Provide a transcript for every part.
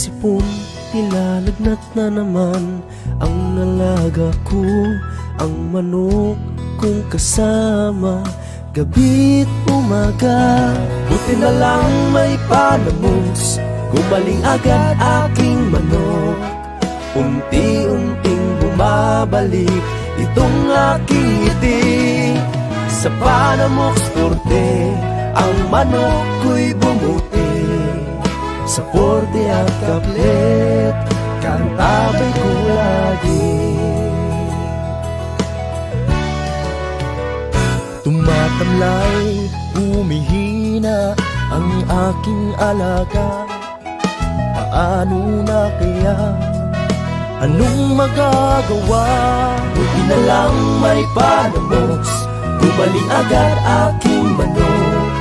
sipon, nilalagnat na naman ang alaga ko, ang manok kong kasama, gabi't umaga. Buti na lang may panamos, gumaling agad aking manok. Unti-unting bumabalik itong aking ngiti. Sa Panamox Forte, ang manok ko'y bumuti. Sa Forte at Kaplet, kantabay ko lagi. Tumatamlay, humihina ang aking alaga. Paano na kaya? Anong magagawa? Buti na lang may Panamox, gumaling agad aking manok.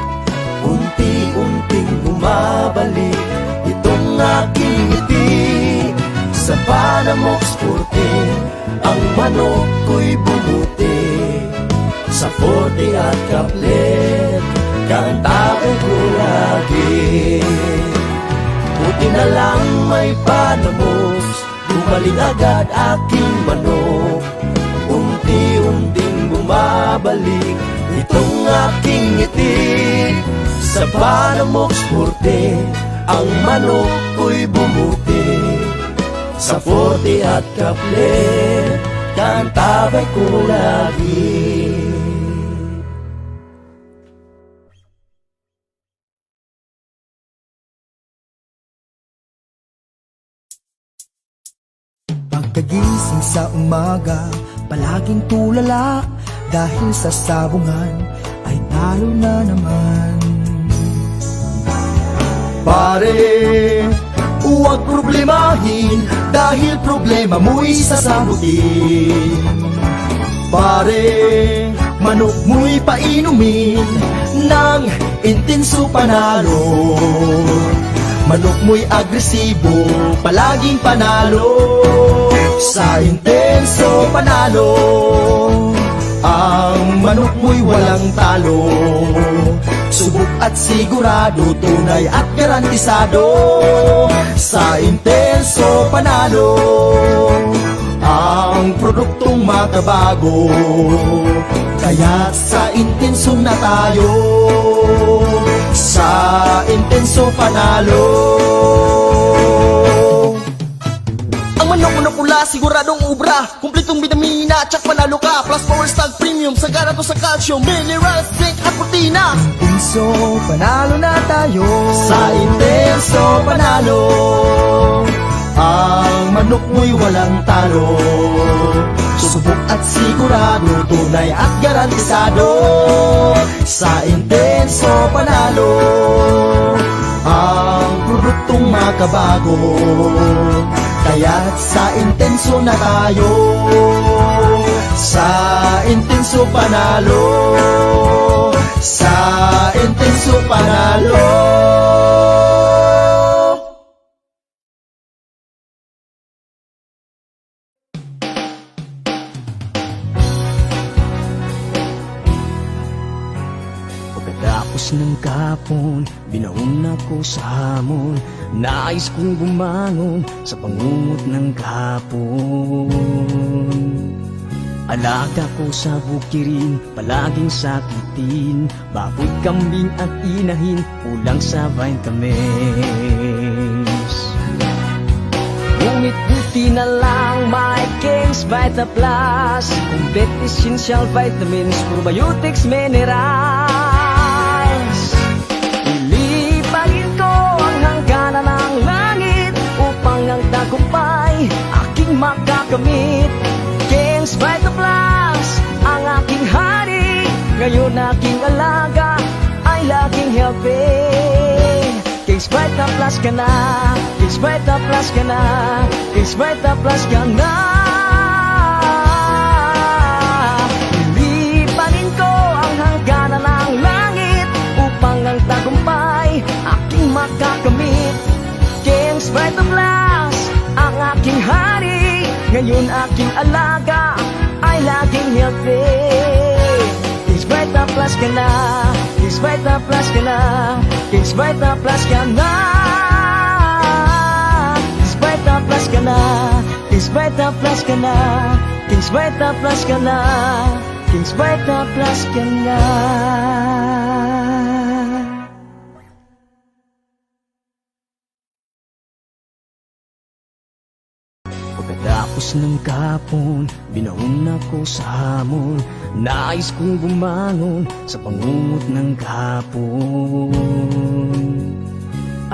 Unti-unting bumabalik itong aking ngiti. Sa Panamox Forte, ang manok ko'y bumuti. Sa Forte at Kaplet, kantabay ko lagi. Buti na lang may Panamox, gumaling agad aking manok. Unti-unting bumabalik itong aking ngiti. Sa Panamox Forte, ang manok ko'y bumuti. Sa Forte at Kaplet, kantabay ko lagi. Pagkagising sa umaga, palaging tulala, dahil sa sabungan ay talo na naman. Pare, huwag problemahin, dahil problema mo'y sasagutin. Pare, manok mo'y painumin ng intenso panalo. Manok mo'y agresibo, palaging panalo. Sa intenso panalo, ang manok mo'y walang talo. Subok at sigurado, tunay at garantisado. Sa intenso panalo, ang produktong makabago. Kaya sa intenso na tayo, sa intenso panalo. Ang manok mo na pula, siguradong ubra, kumpletong vitamina, tsak panalo ka. Plus power stag premium, sagana to sa calcium, minerals, zinc at protina. Intenso panalo na tayo, sa intenso panalo. Ang manok mo'y walang talo. Subok at sigurado, tunay at garantisado. Sa intenso panalo, ang produktong makabago. Kaya't sa intenso na tayo, sa intenso panalo. Sa intenso panalo. Pagkatapos ng kapon, binaon ako sa hamon. Nais kong bumangon sa pangungot ng kapon. Alaga ko sa bukirin, palaging sakitin. Baboy, kambing at inahin, kulang sa vitamins. Ngunit buti na lang may King's Vita Plus, complete essential vitamins, probiotics, minerals. Ilipagin ko ang hangganan ng langit upang ang tagumpay aking makakamit. King's Vita Plus, ang aking hari, ngayon aking alaga ay laging healthy. King's Vita Plus ka na, King's Vita Plus ka na, King's Vita Plus ka na. Ilipanin ko ang hangganan ng langit upang ang tagumpay aking makakamit. King's Vita Plus, ang aking hari, ngayon aking alaga ay laging healthy. King's Vita Plus ka na, King's Vita Plus ka na, King's Vita Plus ka na. Plus ka na, Kings Vita Plus ka na, Kings Vita Plus ka na, Kings Vita Plus ka na. Pagkatapos ng kapon, binaon ako sa hamon. Nais kong bumangon sa pangungot ng kapon.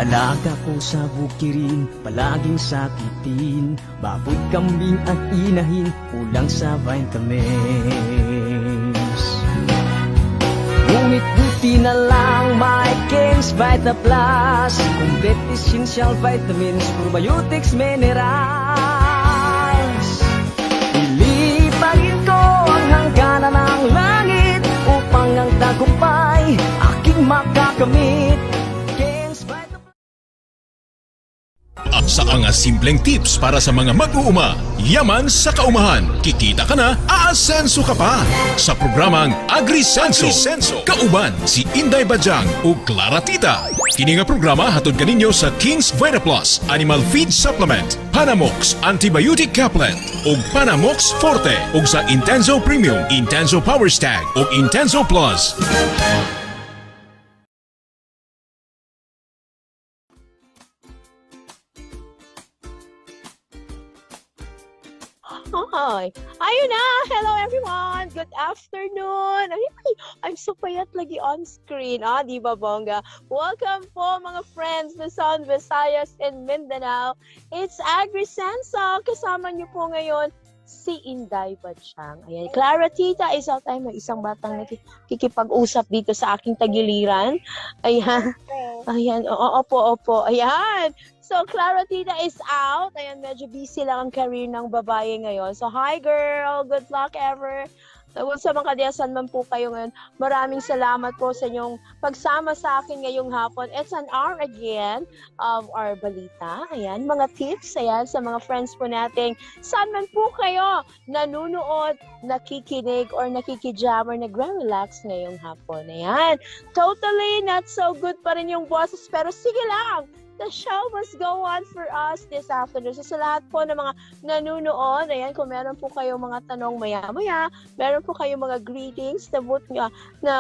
Alaga ko sa bukirin, palaging sakitin. Baboy, kambing at inahin, kulang sa vitamins. Ngunit buti na lang may Kings Vita Plus. Complete essential vitamins, probiotics, minerals. Ilipagin ko ang hangganan ng langit upang ang tagumpay aking makakamit. Kings Vita Plus. At sa mga simpleng tips para sa mga mag-uuma, yaman sa kaumahan, kikita ka na, aasenso ka pa. Sa programang Agrisenso, kauban si Inday Bajang o Clara Tita. Kini nga programa hatod kaninyo sa Kings Vita Plus Animal Feed Supplement, Panamox Antibiotic Caplet ug Panamox Forte ug sa Intenso Premium, Intenso Power Stag ug Intenso Plus. Hi! Ayun na! Hello everyone! Good afternoon! Ay, I'm so payat lagi on screen. Di ba bongga? Welcome po mga friends Luzon, Visayas, and Mindanao. It's Agrisenso. Kasama niyo po ngayon si Inday Bajang. Ayan, Clara Tita, isa tayo may isang batang nakikipag-usap dito sa aking tagiliran. Ayan. Ayan, opo. Ayan. So, Clara Tita is out. Ayan, medyo busy lang ang career ng babae ngayon. So, hi girl! Good luck ever! Sa mga kadiyasan man po kayo ngayon, maraming salamat po sa inyong pagsama sa akin ngayong hapon. It's an hour again of our balita. Ayan, mga tips, ayan, sa mga friends po nating saan man po kayo nanunood, nakikinig, or nakikijam, or nagre-relax ngayong hapon. Ayan, totally not so good pa rin yung boses, pero sige lang! The show must go on for us this afternoon. So sa lahat po ng mga nanunood, ayan, kung meron po kayong mga tanong maya-maya, meron po kayong mga greetings na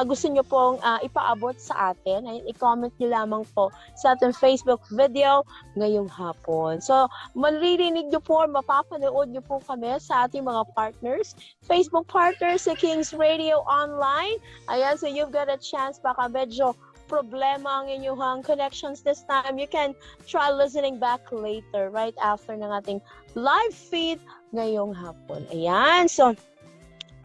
gusto nyo pong ipaabot sa atin, ayan, i-comment nyo lamang po sa ating Facebook video ngayong hapon. So, maririnig nyo po, mapapanood nyo po kami sa ating mga partners, Facebook partners sa Kings Radio Online. Ayan, so you've got a chance, baka medyo problema ang inyong connections this time, you can try listening back later, right after ng ating live feed ngayong hapon. Ayan, so,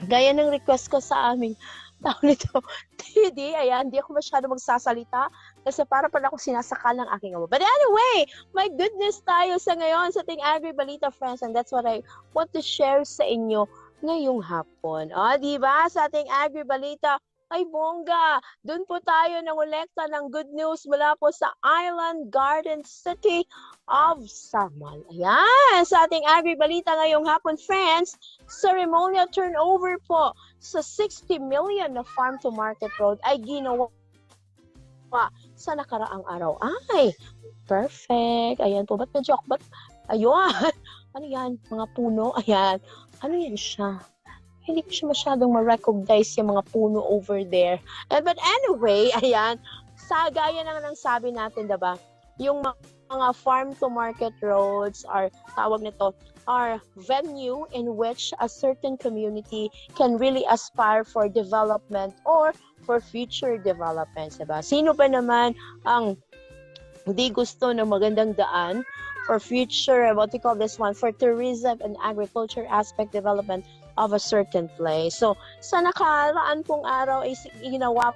gaya ng request ko sa aming tao nito, TD, ayan, hindi ako masyado magsasalita kasi para pala ako sinasakal ng aking amo. But anyway, my goodness tayo sa ngayon sa ating Agri Balita friends, and that's what I want to share sa inyo ngayong hapon. Diba? Sa ating Agri Balita, ay bongga, doon po tayo nangolekta ng good news mula po sa Island Garden City of Samal. Ayan, sa ating Agri-Balita ngayong hapon, friends, ceremonial turnover po sa 60 million na farm-to-market road ay ginawa sa nakaraang araw. Ay, perfect. Ayan po, ba't medyo akbat? Ayun, ano yan, mga puno? Ayan, ano yan siya? Hindi ko siya masyadong ma-recognize yung mga puno over there. But anyway, ayan, sa gaya ng sabi natin, diba, yung mga farm-to-market roads are, tawag nito, are venue in which a certain community can really aspire for development or for future developments, diba? Sino ba naman ang hindi gusto ng magandang daan for future, what we call this one, for tourism and agriculture aspect development of a certain place. So, sa nakaraan pong araw ay ginawa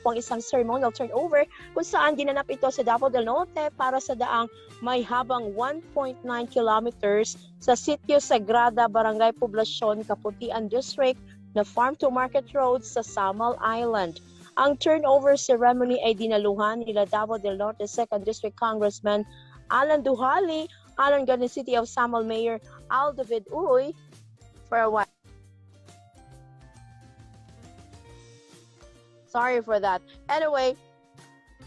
pong isang ceremonial turnover kung saan ginanap ito sa Davao del Norte para sa daang may habang 1.9 kilometers sa Sitio Sagrada, Barangay Poblacion, Kaputian District na farm-to-market road sa Samal Island. Ang turnover ceremony ay dinaluhan nila Davao del Norte 2nd District Congressman Alan Duhali, Island Garden City of Samal Mayor Al David Uy, for a while. Sorry for that. Anyway,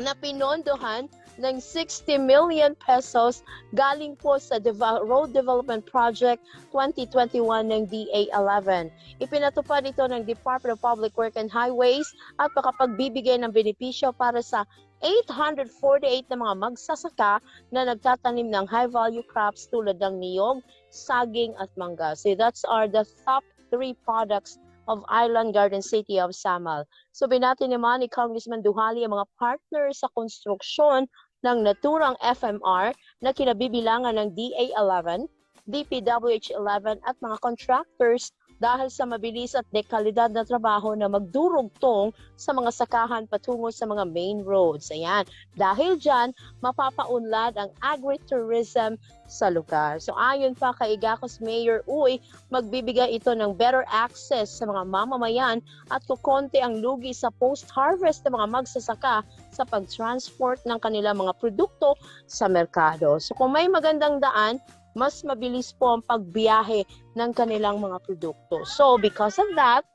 napinondohan ng 60 million pesos galing po sa Road Development Project 2021 ng DA11. Ipinatupad ito ng Department of Public Works and Highways at makapagbibigay ng benepisyo para sa 848 na mga magsasaka na nagtatanim ng high-value crops tulad ng niyog, saging at mangga. So that's the top 3 products of Island Garden City of Samal. So binati naman ni Congressman Duhali ang mga partner sa konstruksyon ng naturang FMR na kinabibilangan ng DA11, DPWH11 at mga contractors dahil sa mabilis at dekalidad na trabaho na magdurugtong sa mga sakahan patungo sa mga main roads. Ayan. Dahil dyan, mapapaunlad ang agritourism sa lugar. So ayon pa kay Igacos Mayor Uy, magbibigay ito ng better access sa mga mamamayan at kukonti ang lugi sa post-harvest ng mga magsasaka sa pag-transport ng kanilang mga produkto sa merkado. So kung may magandang daan, mas mabilis po ang pagbiyahe ng kanilang mga produkto. So, because of that,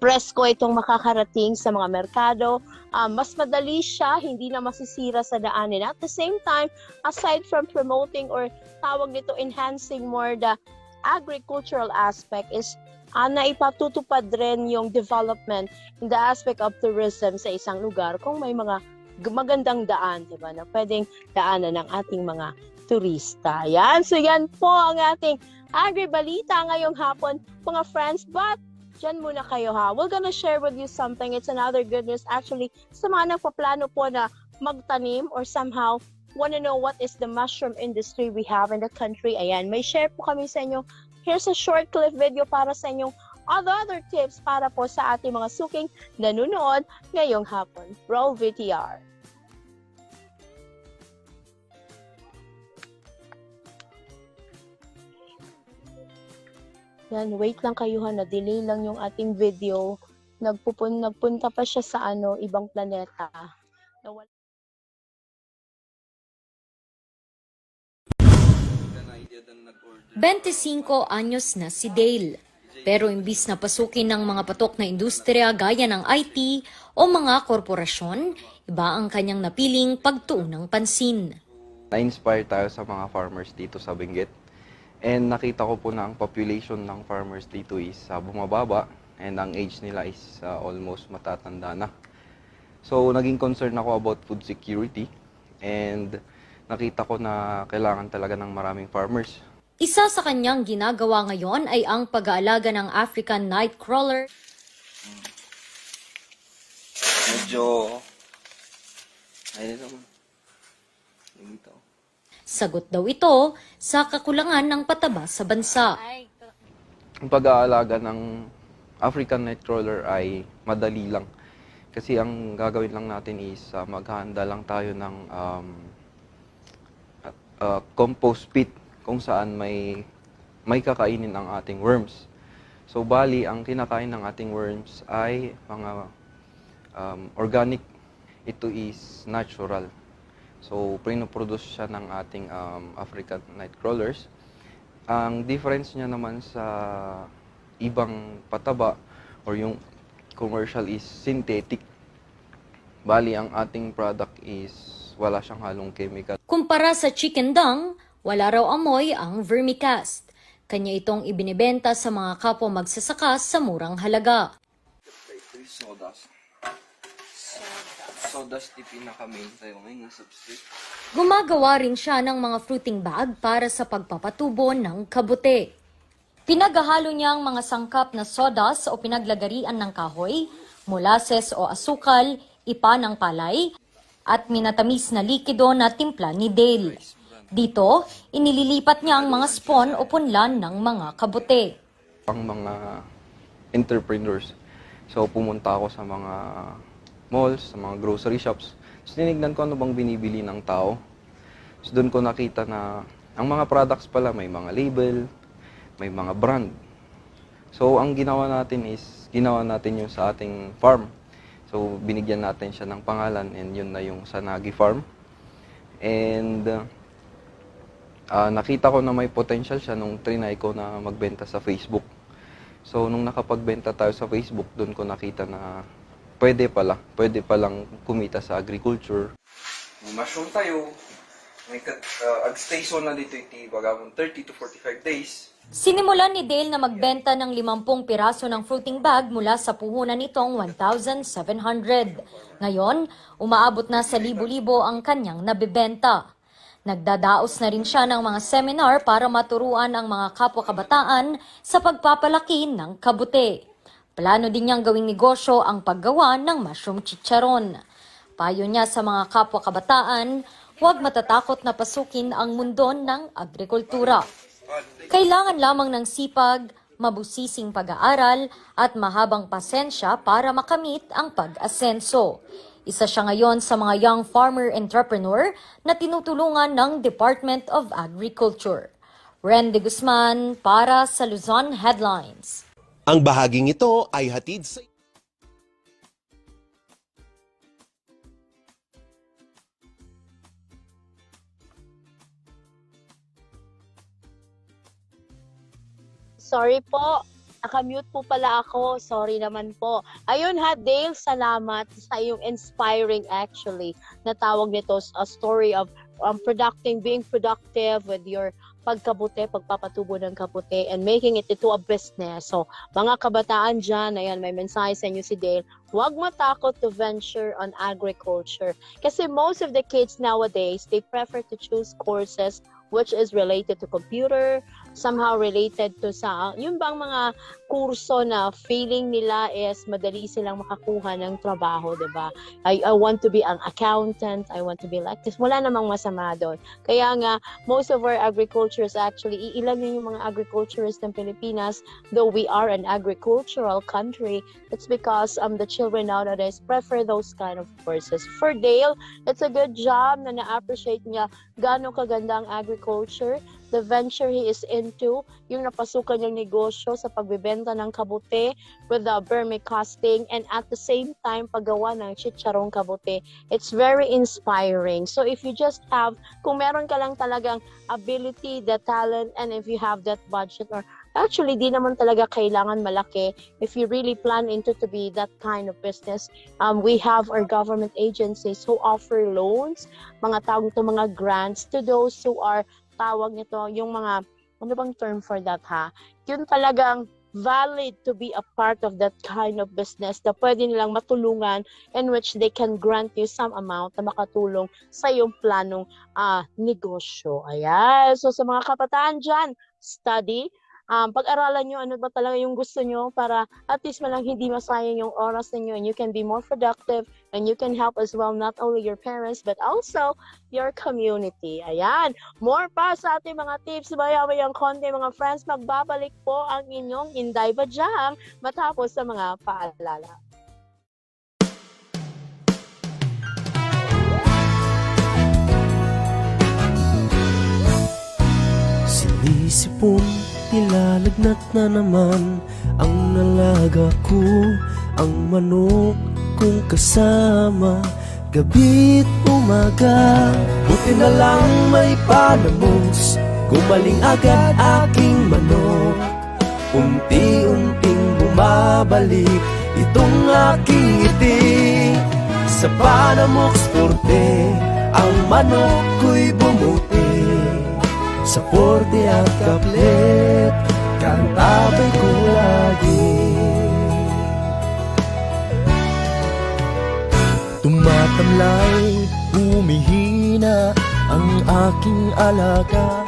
presko itong makakarating sa mga merkado. Mas madali siya, hindi na masisira sa daanin. At the same time, aside from promoting or tawag nito enhancing more the agricultural aspect is naipatutupad rin yung development in the aspect of tourism sa isang lugar kung may mga magandang daan, diba, na pwedeng daanan ng ating mga turista. Yan. So yan po ang ating agri-balita ngayong hapon, mga friends. But, dyan muna kayo ha. We're gonna share with you something. It's another good news actually sa mga nagpaplano po na magtanim or somehow wanna know what is the mushroom industry we have in the country. Ayan, may share po kami sa inyo. Here's a short clip video para sa inyong other tips para po sa ating mga suking nanonood ngayong hapon. Roll VTR. Yan, wait lang kayo ha, na-delay lang yung ating video. Nagpunta pa siya sa ibang planeta. 25 anyos na si Dale. Pero imbis na pasukin ng mga patok na industriya gaya ng IT o mga korporasyon, iba ang kanyang napiling pagtuon ng pansin. Na-inspire tayo sa mga farmers dito sa Benguet. And nakita ko po na ang population ng farmers dito is bumababa and ang age nila is almost matatanda na. So naging concern ako about food security and nakita ko na kailangan talaga ng maraming farmers. Isa sa kanyang ginagawa ngayon ay ang pag-aalaga ng African nightcrawler. Medyo... Ay, dito. Sagot daw ito sa kakulangan ng pataba sa bansa. Ang pag-aalaga ng African nightcrawler ay madali lang. Kasi ang gagawin lang natin is maghahanda lang tayo ng compost pit kung saan may kakainin ang ating worms. So bali, ang kinakain ng ating worms ay mga organic. Ito is natural. So pinoproduce siya ng ating African nightcrawlers. Ang difference niya naman sa ibang pataba or yung commercial is synthetic. Bali, ang ating product is wala siyang halong chemical. Kumpara sa chicken dung, wala raw amoy ang vermicast. Kanya itong ibinibenta sa mga kapwa magsasaka sa murang halaga. Ito yung sawdust. Sawdust ipinaka-main tayo ngayon sa substrate. Gumagawa rin siya ng mga fruiting bag para sa pagpapatubo ng kabute. Pinaghahalo niya ang mga sangkap na sawdust o pinaglagarian ng kahoy, molasses o asukal, ipa ng palay, at minatamis na likido na timpla ni Dale. Dito, inililipat niya ang mga spawn o punlan ng mga kabute. Ang mga entrepreneurs. So pumunta ako sa mga malls, sa mga grocery shops. So tinignan ko ano bang binibili ng tao. So doon ko nakita na ang mga products pala may mga label, may mga brand. So ang ginawa natin is, ginawa natin yung sa ating farm. So binigyan natin siya ng pangalan and yun na yung Sanagi Farm. And nakita ko na may potential siya nung trinay ko na magbenta sa Facebook. So nung nakapagbenta tayo sa Facebook, doon ko nakita na pwede palang kumita sa agriculture. mushroom tayo, may agstay so na dito iti bagawon 30 to 45 days. Sinimulan ni Dale na magbenta ng 50 piraso ng fruiting bag mula sa puhunan nitong 1,700. Ngayon, umaabot na sa libo-libo ang kanyang nabibenta. Nagdadaos na rin siya ng mga seminar para maturuan ang mga kapwa-kabataan sa pagpapalaki ng kabute. Plano din niyang gawing negosyo ang paggawa ng mushroom chicharon. Payo niya sa mga kapwa-kabataan, huwag matatakot na pasukin ang mundo ng agrikultura. Kailangan lamang ng sipag, mabusising pag-aaral at mahabang pasensya para makamit ang pag-asenso. Isa siya ngayon sa mga young farmer entrepreneur na tinutulungan ng Department of Agriculture. Ren de Guzman para sa Luzon Headlines. Ang bahaging ito ay hatid sa... Sorry po, nakamute po pala ako. Sorry naman po. Ayun ha, Dale, salamat sa iyong inspiring actually. Natawag nito a story of being productive with your pagkabute, pagpapatubo ng kabute, and making it into a business. So, mga kabataan dyan, ayan, may mensahe sa inyo si Dale, huwag matakot to venture on agriculture. Kasi most of the kids nowadays, they prefer to choose courses which is related to computer, somehow related to sa, yung bang mga kurso na feeling nila is madali silang makakuha ng trabaho, diba? I want to be an accountant, I want to be like this. Wala namang masama doon. Kaya nga, most of our agriculturists actually, iilan yung mga agriculturists ng Pilipinas, though we are an agricultural country, it's because the children nowadays prefer those kind of courses. For Dale, it's a good job na na-appreciate niya gaano kaganda ang agriculture, the venture he is into, yung napasukan niyang negosyo sa pagbebenta ng kabute with the vermicasting, and at the same time paggawa ng chicharong kabute. It's very inspiring. So if you just have, kung meron ka lang talagang ability, the talent, and if you have that budget, or actually di naman talaga kailangan malaki, if you really plan into to be that kind of business, we have our government agencies who offer loans, mga tawag to mga grants to those who are, tawag nito, yung mga, ano bang term for that ha? Yun talagang valid to be a part of that kind of business na pwede nilang matulungan, in which they can grant you some amount na makatulong sa iyong planong negosyo. Ayan. So sa mga kabataan dyan, study, pag-aralan nyo ano ba talaga yung gusto nyo para at least malang hindi masayang yung oras ninyo, and you can be more productive, and you can help as well not only your parents but also your community. Ayan. More pa sa ating mga tips, bayamayang konti mga friends, magbabalik po ang inyong Inday Badyang matapos sa mga paalala. Sinisipon, nilalagnat na naman ang nalaga ko, ang manok kong kasama, gabi't umaga. Buti na lang may panamos, gumaling agad aking manok. Unti-unting bumabalik itong aking ngiti. Sa Panamox Forte, ang manok ko'y bumuti. Sa Forte at Kaplet, kantabay ko lagi. Tumatamlay, humihina ang aking alaga.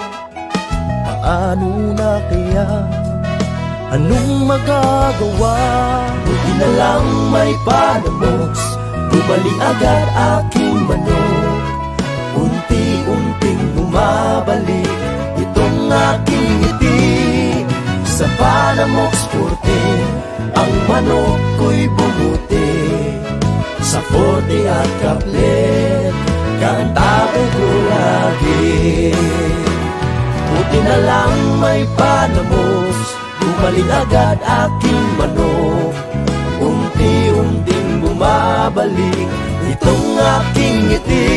Paano na kaya? Anong magagawa? Buti na lang may Panamox, gumaling agad aking manok. Unti-unting bumabalik itong aking ngiti. Sa Panamox Forte, ang manok ko'y bumuti. Sa Forte at Kaplet, kantabay ko lagi. Buti na lang may Panamox, gumaling agad aking manok. Unti-unting bumabalik itong aking ngiti.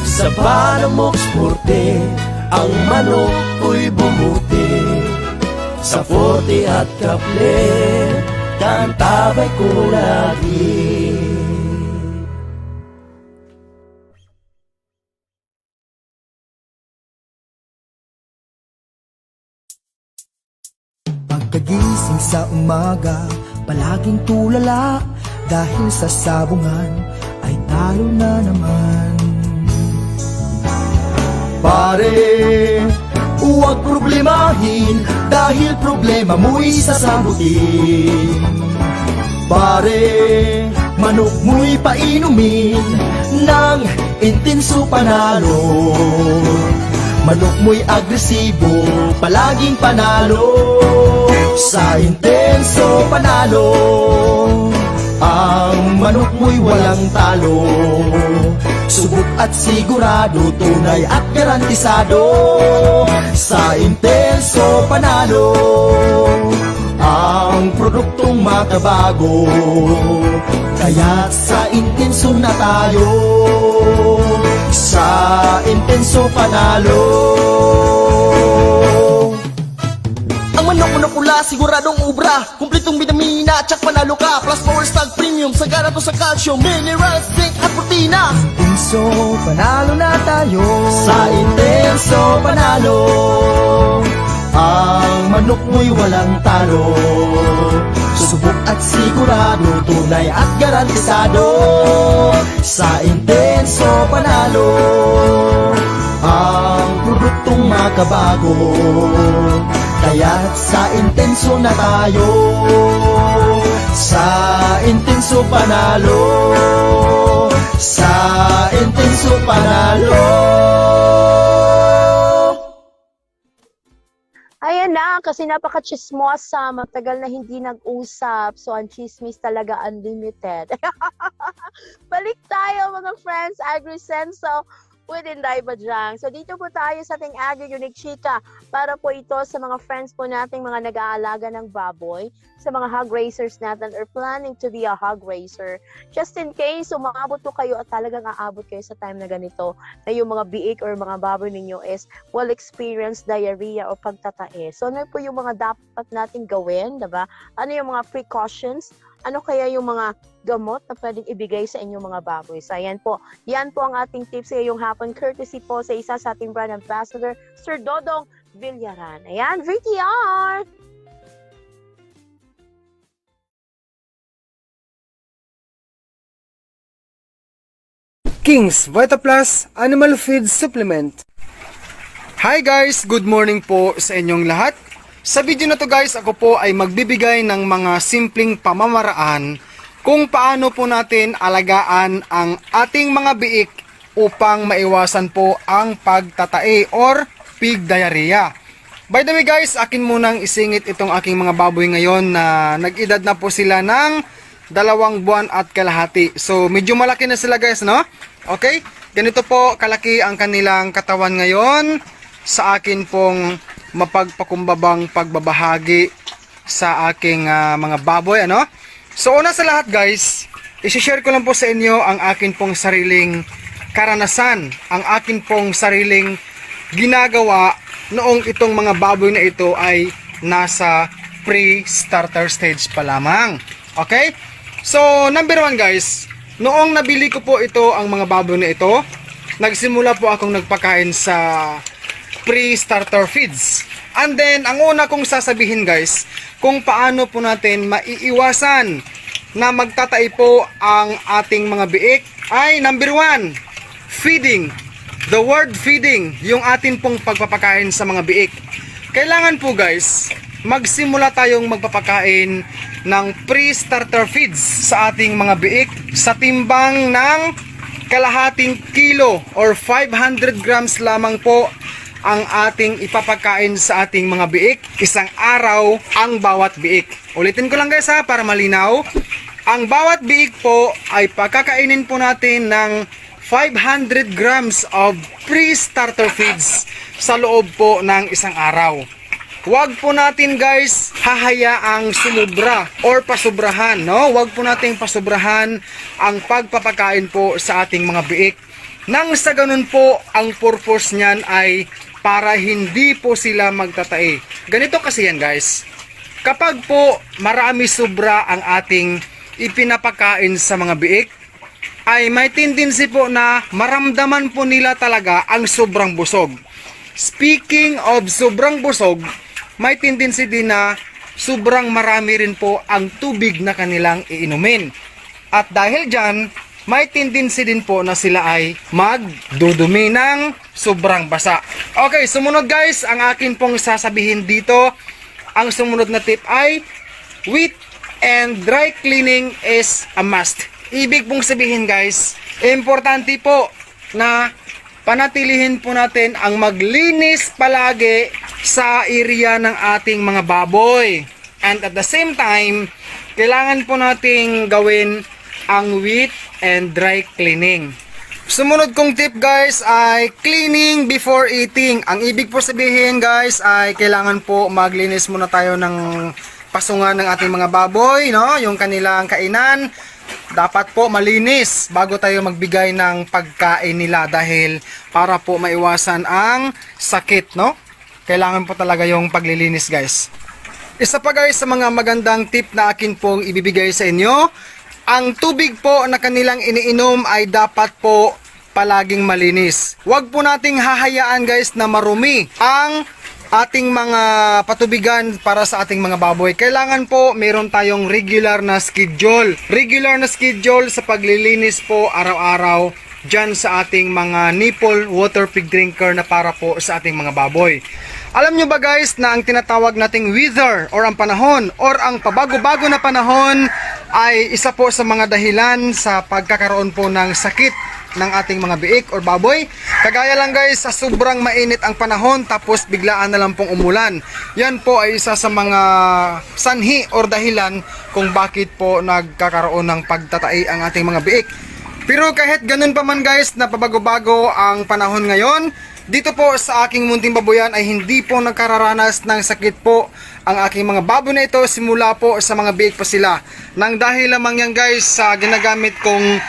Sa Panamox Forte, ang manok ko'y bumuti. Sa Forte at Kaplet, kantabay ko lagi. Pagising sa umaga, palaging tulala, dahil sa sabungan ay talo na naman. Pare, huwag problemahin, dahil problema mo'y sasagutin. Pare, manok mo'y painumin ng intenso panalo. Manok mo'y agresibo, palaging panalo. Sa intenso panalo, ang manok mo'y walang talo. Subok at sigurado, tunay at garantisado. Sa intenso panalo, ang produktong makabago. Kaya sa intenso na tayo, sa intenso panalo. Ang manok mo na pula, siguradong ubra. Kumpletong vitamina, tsak panalo ka. Plus Power Stag Premium, sagana to sa calcium, minerals, zinc at protina. Intenso panalo na tayo, Sa intenso panalo, ang manok mo'y walang talo. Subok at sigurado, tunay at garantisado. Sa intenso panalo, ang produktong makabago. Kaya't sa intenso na tayo, sa intenso panalo, sa intenso panalo. Ayan na, kasi napaka-chismosa, matagal na hindi nag-usap. So, ang chismis talaga unlimited. Balik tayo mga friends, AgriSenso with Inday Bajang. So, dito po tayo sa ating Agri Unique Chika para po ito sa mga friends po nating mga nag-aalaga ng baboy, sa mga hog raisers natin or planning to be a hog raiser. Just in case, umabot po kayo at talagang aabot kayo sa time na ganito na yung mga biik or mga baboy ninyo is will experience diarrhea o pagtatae. So, ano po yung mga dapat nating gawin, diba? Ano yung mga precautions? Ano kaya yung mga gamot na pwedeng ibigay sa inyong mga baboy? So, ayan po. Yan po ang ating tips ngayong hapon. Courtesy po sa isa sa ating brand ambassador, Sir Dodong Villaran. Ayan, VTR! King's VitaPlus Animal Feed Supplement. Hi guys! Good morning po sa inyong lahat. Sa video na to guys, ako po ay magbibigay ng mga simpleng pamamaraan kung paano po natin alagaan ang ating mga biik upang maiwasan po ang pagtatae or pig diarrhea. By the way guys, akin munang isingit itong aking mga baboy ngayon na nag-edad na po sila ng 2 buwan at kalahati. So medyo malaki na sila guys, no? Okay? Ganito po kalaki ang kanilang katawan ngayon sa akin pong mapagpakumbabang pagbabahagi sa aking mga baboy, ano? So una sa lahat guys, i-share ko lang po sa inyo ang akin pong sariling karanasan, ang akin pong sariling ginagawa noong itong mga baboy na ito ay nasa pre-starter stage pa lamang. Okay? So number 1 guys, noong nabili ko po ito ang mga baboy na ito, nagsimula po akong nagpakain sa pre-starter feeds. And then, ang una kong sasabihin guys, kung paano po natin maiiwasan na magtatay po ang ating mga biik ay number 1, feeding. The word feeding, yung atin pong pagpapakain sa mga biik. Kailangan po guys, magsimula tayong magpapakain ng pre-starter feeds sa ating mga biik sa timbang ng kalahating kilo or 500 grams lamang po ang ating ipapakain sa ating mga biik. Isang araw ang bawat biik. Ulitin ko lang guys ha, para malinaw. Ang bawat biik po ay pagkakainin po natin ng 500 grams of pre-starter feeds sa loob po ng isang araw. Huwag po natin guys hahayaang sumubra or pasubrahan, no? Huwag po nating pasubrahan ang pagpapakain po sa ating mga biik. Nang sa ganun po, ang purpose niyan ay para hindi po sila magtatae. Ganito kasi yan guys. Kapag po marami sobra ang ating ipinapakain sa mga biik, ay may tendency po na maramdaman po nila talaga ang sobrang busog. Speaking of sobrang busog, may tendency din na sobrang marami rin po ang tubig na kanilang iinumin. At dahil dyan, may tendency din po na sila ay magdudumi ng sobrang basa. Okay, sumunod guys, ang akin pong sasabihin dito, ang sumunod na tip ay wet and dry cleaning is a must. Ibig pong sabihin guys, importante po na panatilihin po natin ang maglinis palagi sa area ng ating mga baboy. And at the same time, kailangan po nating gawin ang wet and dry cleaning. Sumunod kong tip guys ay cleaning before eating. Ang ibig po sabihin guys ay kailangan po maglinis muna tayo ng pasungan ng ating mga baboy, no? Yung kanilang kainan dapat po malinis bago tayo magbigay ng pagkain nila dahil para po maiwasan ang sakit, no? Kailangan po talaga yung paglilinis guys. Isa pa guys sa mga magandang tip na akin pong ibibigay sa inyo, ang tubig po na kanilang iniinom ay dapat po palaging malinis. Huwag po nating hahayaan guys na marumi ang ating mga patubigan para sa ating mga baboy. Kailangan po meron tayong regular na schedule. Regular na schedule sa paglilinis po araw-araw dyan sa ating mga nipple water pig drinker na para po sa ating mga baboy. Alam nyo ba guys na ang tinatawag nating weather or ang panahon or ang pabago-bago na panahon ay isa po sa mga dahilan sa pagkakaroon po ng sakit ng ating mga biik or baboy. Kagaya lang guys, sa sobrang mainit ang panahon tapos biglaan na lang pong umulan. Yan po ay isa sa mga sanhi or dahilan kung bakit po nagkakaroon ng pagtatai ang ating mga biik. Pero kahit ganun pa man guys na pabago-bago ang panahon ngayon, dito po sa aking munting baboyan ay hindi po nagkararanas ng sakit po ang aking mga baboy na ito simula po sa mga biik pa sila. Nang dahil lamang yan guys sa ginagamit kong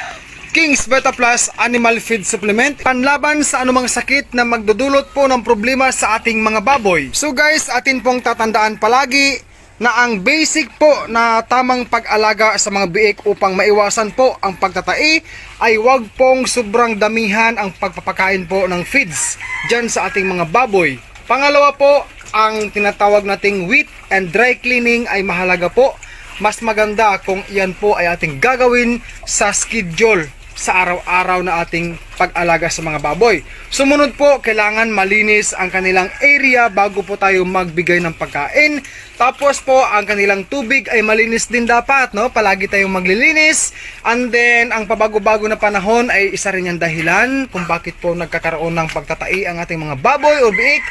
King's Beta Plus Animal Feed Supplement, panlaban sa anumang sakit na magdudulot po ng problema sa ating mga baboy. So guys, atin pong tatandaan palagi na ang basic po na tamang pag-alaga sa mga biik upang maiwasan po ang pagtatai ay huwag pong sobrang damihan ang pagpapakain po ng feeds dyan sa ating mga baboy. Pangalawa po, ang tinatawag nating wet and dry cleaning ay mahalaga po. Mas maganda kung iyan po ay ating gagawin sa schedule sa araw-araw na ating pag-alaga sa mga baboy. Sumunod po, kailangan malinis ang kanilang area bago po tayo magbigay ng pagkain. Tapos po, ang kanilang tubig ay malinis din dapat, no? Palagi tayong maglilinis. And then, ang pabago-bago na panahon ay isa rin yung dahilan kung bakit po nagkakaroon ng pagtatai ang ating mga baboy o biik.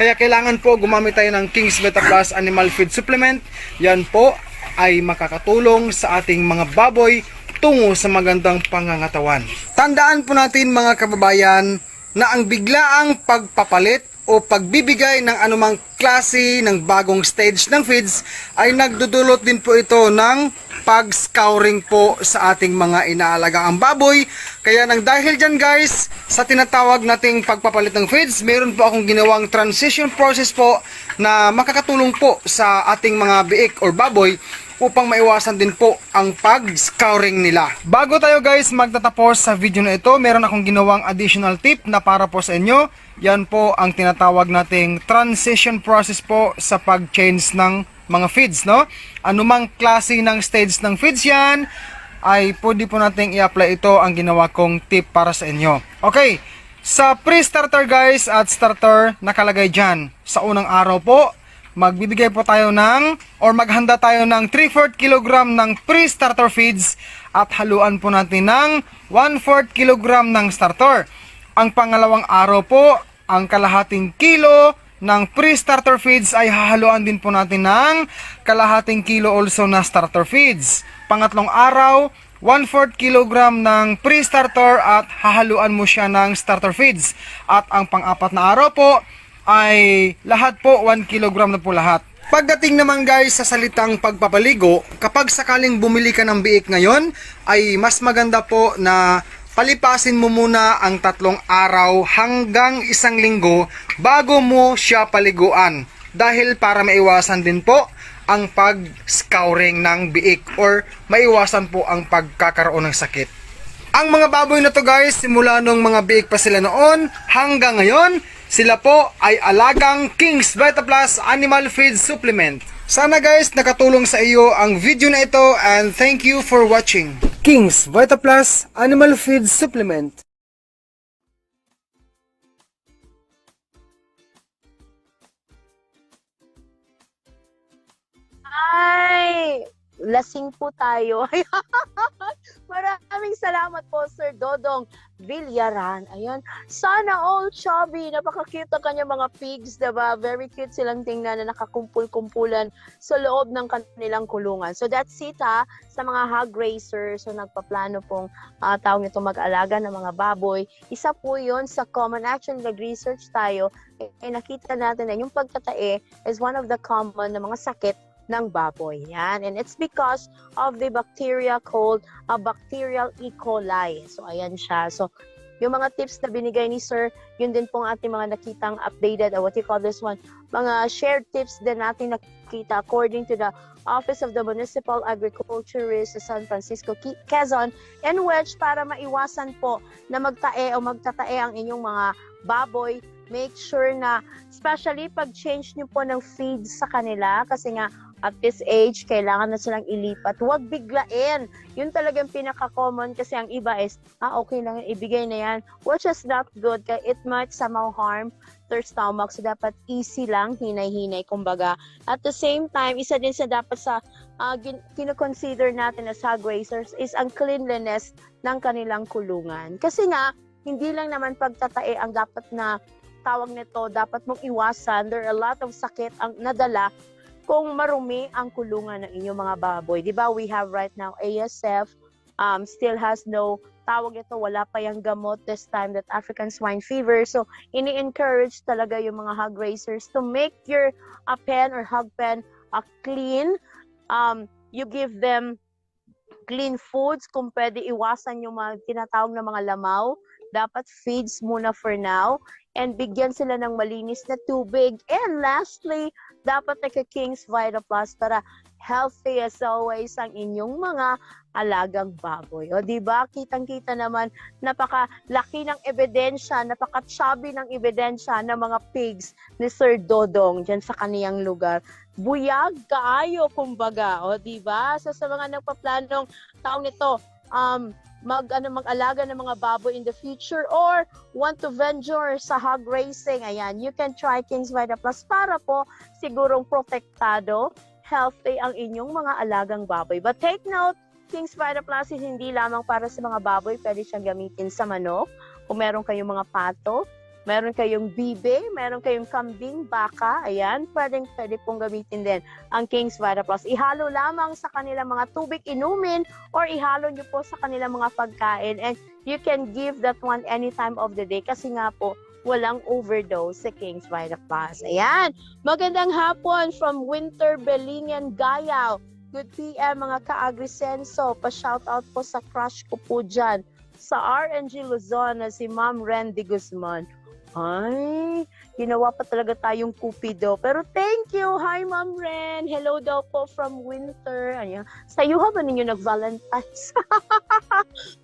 Kaya kailangan po gumamit tayo ng King's Beta Plus Animal Feed Supplement. Yan po ay makakatulong sa ating mga baboy tungo sa magandang pangangatawan. Tandaan po natin mga kababayan na ang biglaang pagpapalit o pagbibigay ng anumang klase ng bagong stage ng feeds ay nagdudulot din po ito ng pag-scouring po sa ating mga inaalagaang baboy. Kaya nang dahil dyan guys, sa tinatawag nating pagpapalit ng feeds, meron po akong ginawang transition process po na makakatulong po sa ating mga biik or baboy upang maiwasan din po ang pag-scouring nila. Bago tayo guys magtatapos sa video na ito, meron akong ginawang additional tip na para po sa inyo. Yan po ang tinatawag nating transition process po sa pag-change ng mga feeds, no? Anumang klase ng stage ng feeds yan, ay pwede po nating i-apply ito ang ginawa kong tip para sa inyo. Okay, sa pre-starter guys at starter nakalagay dyan. Sa unang araw po, magbibigay po tayo ng or maghanda tayo ng 3/4 kg ng pre-starter feeds at haluan po natin ng 1/4 kg ng starter. Ang pangalawang araw po, ang kalahating kilo ng pre-starter feeds ay hahaluan din po natin ng kalahating kilo also na starter feeds. Pangatlong araw, 1/4 kg ng pre-starter at hahaluan mo siya ng starter feeds. At ang pang-apat na araw po, ay lahat po 1 kg na po lahat. Pagdating naman guys sa salitang pagpapaligo, kapag sakaling bumili ka ng biik ngayon, ay mas maganda po na palipasin mo muna ang 3 araw hanggang 1 linggo bago mo siya paliguan. Dahil para maiwasan din po ang pag-scouring ng biik or maiwasan po ang pagkakaroon ng sakit. Ang mga baboy na to guys, simula nung mga biik pa sila noon hanggang ngayon, sila po ay alagang King's Beta Plus Animal Feed Supplement. Sana guys nakatulong sa iyo ang video na ito and thank you for watching. King's Vita Plus Animal Feed Supplement. Ay! Lasing po tayo. Maraming salamat po, Sir Dodong Villaran. Ayan. Sana all chubby. Napaka-cute ang kanyang mga pigs, diba? Very cute silang tingnan na nakakumpul-kumpulan sa loob ng kanilang kulungan. So that's it ha. Sa mga hog raisers, so nagpaplano pong tawag nito mag-alaga ng mga baboy. Isa po yun sa common action. Nag-research tayo. Nakita natin na yung pagtatae is one of the common na mga sakit ng baboy. Yan. And it's because of the bacteria called bacterial E. coli. So, ayan siya. So, yung mga tips na binigay ni Sir, yun din pong ating mga nakitang updated, or what you call this one, mga shared tips din natin nakita according to the Office of the Municipal Agriculturist sa San Francisco, Quezon, in which para maiwasan po na magtae o magtatae ang inyong mga baboy, make sure na, especially pag change nyo po ng feed sa kanila, kasi nga at this age, kailangan na silang ilipat. Huwag biglain. Yun talagang pinaka-common kasi ang iba is, okay lang, ibigay na yan. Which is not good. Kaya it might somehow harm their stomach. So, dapat easy lang, hinay-hinay, kumbaga. At the same time, isa din sa dapat sa kinoconsider natin as hog raisers is ang cleanliness ng kanilang kulungan. Kasi nga, hindi lang naman pagtatae ang dapat na tawag nito, dapat mong iwasan. There are a lot of sakit ang nadala kung marumi ang kulungan ng inyong mga baboy. Diba, we have right now ASF, still has no, tawag ito, wala pa yung gamot this time, that African swine fever. So, ini-encourage talaga yung mga hog raisers to make your pen or hog pen clean. You give them clean foods. Kung pwede, iwasan yung mga tinatawag na mga lamaw. Dapat feeds muna for now. And bigyan sila ng malinis na tubig. And lastly, dapat nagka-King's Vita Plus para healthy as always ang inyong mga alagang baboy. O diba, kitang-kita naman, napakalaki ng ebidensya, napaka-chubby ng ebidensya ng mga pigs ni Sir Dodong dyan sa kaniyang lugar. Buyag kaayo, kumbaga. O diba, so, sa mga nagpaplanong taong nito, mag-alaga ng mga baboy in the future or want to venture sa hog racing, ayan, you can try King's Vita Plus para po sigurong protektado, healthy ang inyong mga alagang baboy. But take note, King's Vita Plus is hindi lamang para sa mga baboy, pwede siyang gamitin sa manok. Kung meron kayong mga pato, meron kayong bibe, meron kayong kambing, baka, ayan, pwede pong gamitin din ang King's Vita Plus. Ihalo lamang sa kanilang mga tubig inumin or ihalo nyo po sa kanilang mga pagkain, and you can give that one any time of the day kasi nga po, walang overdose sa King's Vita Plus. Ayan, magandang hapon from Winter Belingen, Gayao. Good PM mga ka-Agrisenso, pa-shoutout po sa crush ko po dyan sa RNG Luzon na si Ma'am Randy Guzman. Ay, ginawa pa talaga tayong kupido. Pero thank you. Hi, Ma'am Ren. Hello daw po from Winter. Ayan. Sa iyo ba ninyo nag-Valentine's?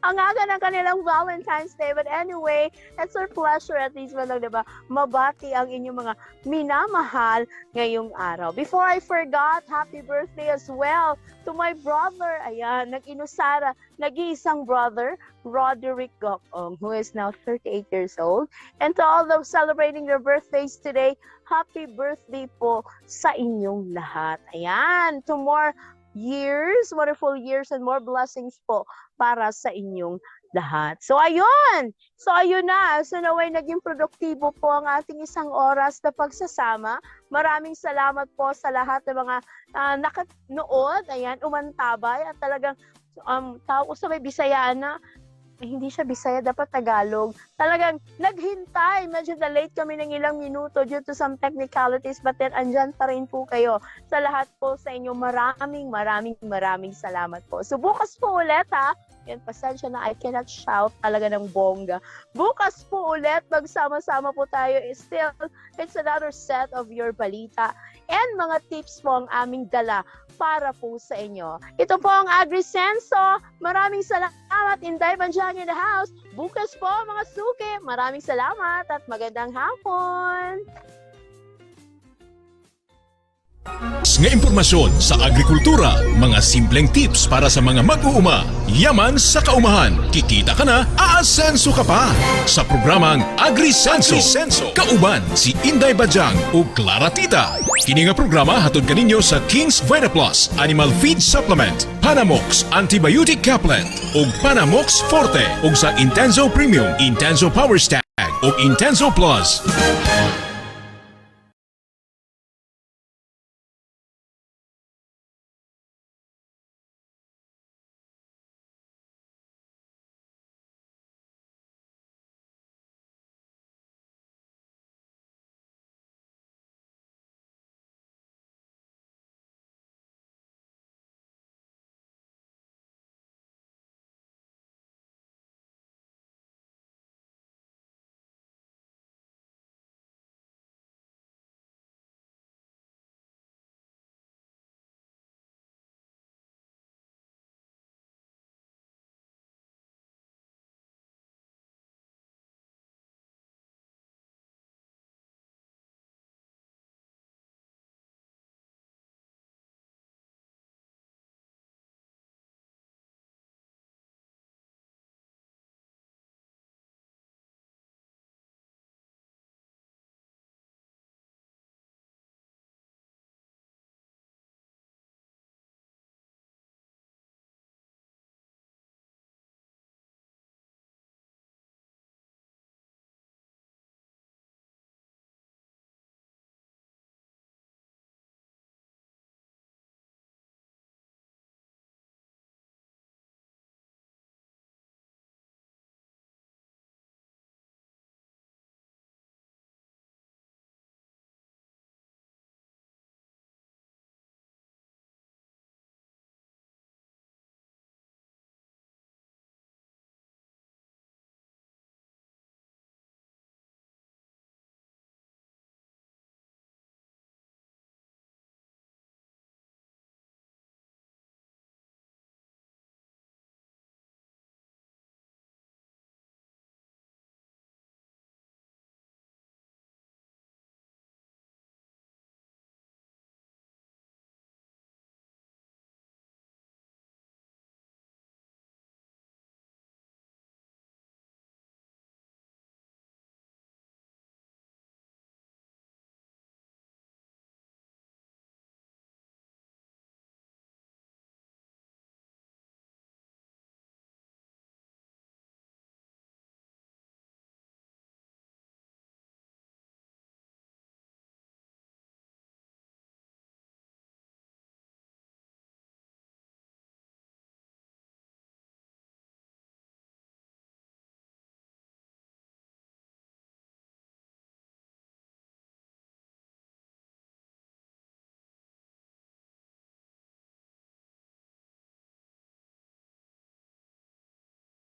Ang aga ng kanilang Valentine's Day. But anyway, it's our pleasure at least lang, diba? Mabati ang inyong mga minamahal ngayong araw. Before I forgot, happy birthday as well to my brother. Ayan, nag-inusara, nag-iisang brother, Roderick Gokong, who is now 38 years old. And to all those celebrating their birthdays today, happy birthday po sa inyong lahat. Ayan, to more years, wonderful years and more blessings po para sa inyong lahat. So ayun! So ayun na. So naway naging produktibo po ang ating isang oras na pagsasama. Maraming salamat po sa lahat ng mga nakanood. Ayan, umantabay at talagang tao ko sa may Bisayaan na hindi siya Bisaya, dapat Tagalog. Talagang naghintay. Medyo na-late kami ng ilang minuto due to some technicalities, but then andyan pa rin po kayo. Sa lahat po sa inyo, maraming salamat po. So bukas po ulit ha. Yan, pasensya na, I cannot shout talaga ng bongga. Bukas po ulit, magsama-sama po tayo. Still, it's another set of your balita and mga tips po ang aming dala para po sa inyo. Ito po ang AgriSenso. Maraming salamat. Inday Banjang in the house. Bukas po mga suki. Maraming salamat at magandang hapon. Nga impormasyon sa agrikultura, mga simpleng tips para sa mga mag-uuma, yaman sa kaumahan, kikita ka na, aasenso ka pa. Sa programang Agrisenso, kauban si Inday Bajang o Clara Tita. Kini nga programa hatod kaninyo sa King's Vitaplus Animal Feed Supplement, Panamox Antibiotic Caplet o Panamox Forte o sa Intenso Premium, Intenso Power Stag o Intenso Plus.